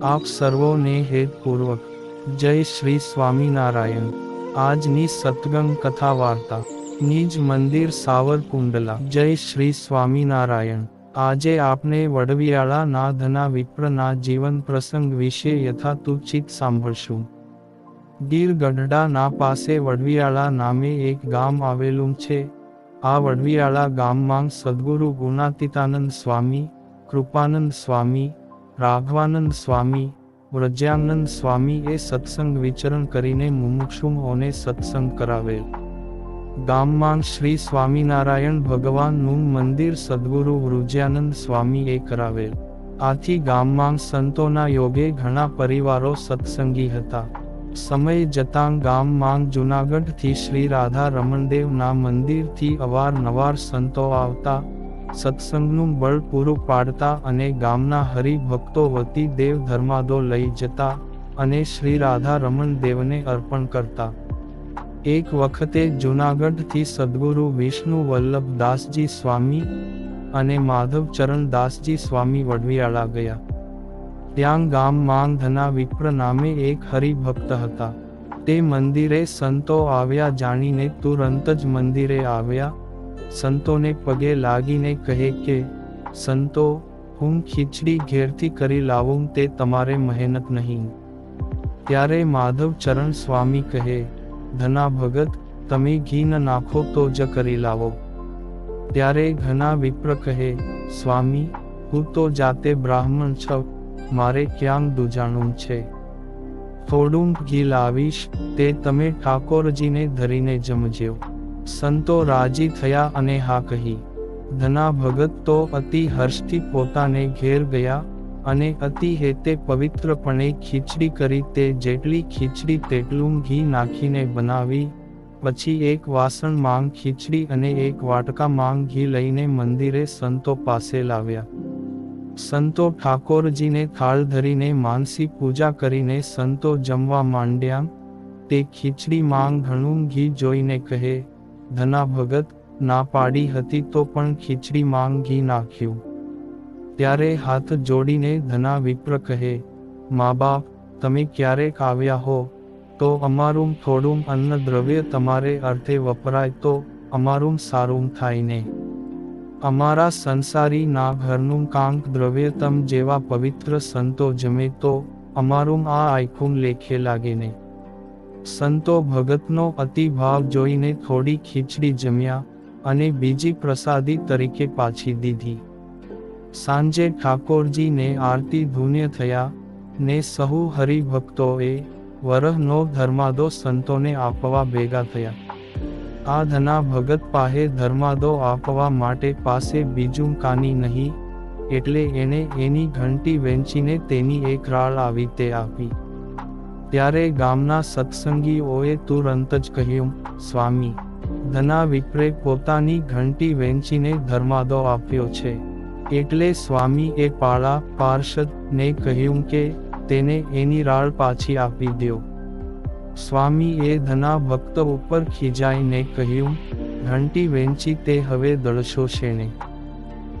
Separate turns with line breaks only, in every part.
આપ સર્વોને હેતપૂર્વક જય શ્રી સ્વામિનારાયણ। આજની સત્સંગ કથા વાર્તા નિજ મંદિર સાવરકુંડલા। જય શ્રી સ્વામિનારાયણ। આજે આપણે વડવિયાળા ના ધના વિપ્રના જીવન પ્રસંગ વિશે યથાતુચિત સાંભળશું। ગીર ગઢડા ના પાસે વડવિયાળા નામે એક ગામ આવેલું છે। આ વડવિયાળા ગામમાં સદ્ગુરુ ગુણાતીતાનંદ સ્વામી, કૃપાનંદ સ્વામી, રાઘવાનંદ સ્વામી, વ્રજ્યાનંદ સ્વામી એ સત્સંગ વિચરણ કરીને મુમુક્ષુઓને સત્સંગ કરાવેલ। ગામમાં શ્રી સ્વામિનારાયણ ભગવાનનું મંદિર સદ્ગુરુ વૃજ્યાનંદ સ્વામી એ કરાવેલ। આથી ગામમાં સંતોના યોગે ઘણા પરિવારો સત્સંગી હતા। સમય જતાં ગામમાં જૂનાગઢથી શ્રી રાધા રમણદેવ ના મંદિરથી અવારનવાર સંતો આવતા, સત્સંગનું બળ પૂરું પાડતા અને ગામના હરિભક્તો વતી દેવ ધર્માદો લઈ જતા અને શ્રી રાધા રમણ દેવને અર્પણ કરતા। એક વખતે જૂનાગઢથી સદ્ગુરુ વિષ્ણુ વલ્લભ દાસજી સ્વામી અને માધવચરણ દાસજી સ્વામી વડવિયાળા ગયા। ત્યાં ગામમાં ધના વિપ્ર નામે એક હરિભક્ત હતા। તે મંદિરે સંતો આવ્યા જાણીને તુરંત જ મંદિરે આવ્યા। સંતોને પગે લાગીને કહે કે, સંતો, હું ખીચડી ઘેરથી કરી લાવું તે તમારે મહેનત નહીં। ત્યારે માધવચરણ સ્વામી કહે, ધના ભગત, તમે ઘી ન નાખો તો જ કરી લાવો। ત્યારે ઘના વિપ્ર કહે, સ્વામી, હું તો જાતે બ્રાહ્મણ છું, મારે ક્યાં દૂજાણું છે। થોડું ઘી લાવીશ, તે તમે ઠાકોરજીને ધરીને જમજો। સંતો રાજી થયા અને હા કહી। ધના ભગત તો અતિ હર્ષથી પોતાને ઘેર ગયા અને અતિ હેતે પવિત્રપણે ખીચડી કરી। તે જેટલી ખીચડી તેટલું ઘી નાખીને બનાવી, પછી એક વાસણ માંગ ખીચડી અને એક વાટકા માંગ ઘી લઈને મંદિરે સંતો પાસે લાવ્યા। સંતો ઠાકોરજીને થાળ ધરીને માનસી પૂજા કરીને સંતો જમવા માંડ્યા। તે ખીચડી માંગ ઘણું ઘી જોઈને કહે, ધના ભગત, ના પાડી હતી તો પણ ખીચડી માંગ ઘી નાખ્યું। ત્યારે હાથ જોડીને ધના વિપ્ર કહે, મા બાપ, તમે ક્યારેક આવ્યા હો તો અમારું થોડું અન્ન દ્રવ્ય તમારે અર્થે વપરાય તો અમારું સારું થાય ને। અમારા સંસારી ના ઘરનું કાંક દ્રવ્ય તમ જેવા પવિત્ર સંતો જમે તો અમારું આ આયખું લેખે લાગે ને। સંતો ભગતનો અતિ ભાવ જોઈને થોડી ખીચડી જમ્યા અને બીજી પ્રસાદી તરીકે પાછી દીધી। સાંજે ઠાકોરજીને આરતી ધૂન્ય થયા ને સહુ હરિભક્તોએ વરહનો ધર્માદો સંતોને આપવા ભેગા થયા। આ ધના ભગત પાસે ધર્માદો આપવા માટે પાસે બીજું કાની નહીં, એટલે એણે એની ઘંટી વેચીને તેની એક રાળ આવી તે આપી। ત્યારે ગામના સત્સંગીઓએ તુરંત જ કહ્યું, સ્વામી, ધના વિપ્રે પોતાની ઘંટી વેચીને ધર્માદો આપ્યો છે। એટલે સ્વામી એ પાળા પાર્ષદ ને કહ્યું કે તેને એની રાળ પાછી આપી દ્યો। સ્વામી એ ધના ભક્ત ઉપર ખીજાઈને કહ્યું, ઘંટી વેચી તે હવે દળશો શેને?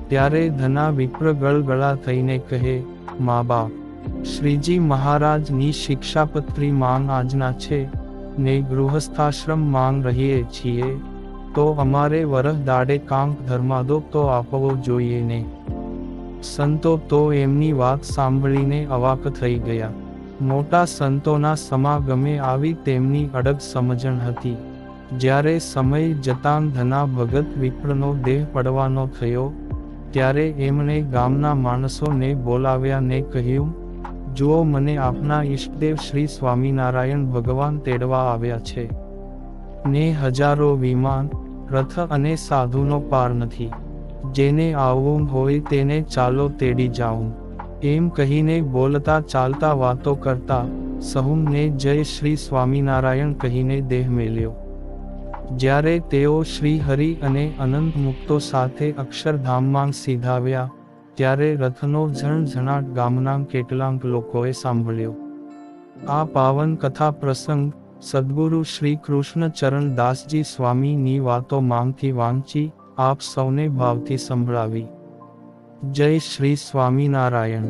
ત્યારે ધના વિપ્ર ગળગળા થઈને કહે, મા બાપ, શ્રીજી મહારાજની શિક્ષાપત્રી માંગ આજના છે ને ગૃહસ્થાશ્રમ માંગ રહીએ છીએ, તો અમારે વરહ દાડે કાંક ધર્માદો તો આપવો જોઈએ ને। સંતો તો એમની વાત સાંભળીને અવાક થઈ ગયા। મોટા સંતોના સમાગમે આવી તેમની અડગ સમજણ હતી। જ્યારે સમય જતાં ધના ભગત વિપ્રનો દેહ પડવાનો થયો, ત્યારે એમણે ગામના માણસોને બોલાવ્યા ને કહ્યું, જુઓ, મને આપના ઈષ્ટદેવ શ્રી સ્વામિનારાયણ ભગવાન તેડવા આવ્યા છે ને હજારો વિમાન, રથ અને સાધુનો પાર નથી। જેને આવવું હોય તેને ચાલો તેડી જાઉં। એમ કહીને બોલતા ચાલતા વાતો કરતા સહુને જય શ્રી સ્વામિનારાયણ કહીને દેહ મેલ્યો। જ્યારે તેઓ શ્રી હરિ અને અનંત મુક્તો સાથે અક્ષરધામમાં સીધાવ્યા, ત્યારે રથનો ઝણઝણાટ ગામના કેટલાક લોકોએ સાંભળ્યો। આ પાવન કથા પ્રસંગ સદ્ગુરુ શ્રી કૃષ્ણ ચરણ દાસજી સ્વામીની વાતો માંગથી વાંચી આપ સૌને ભાવથી સંભળાવી। જય શ્રી સ્વામિનારાયણ।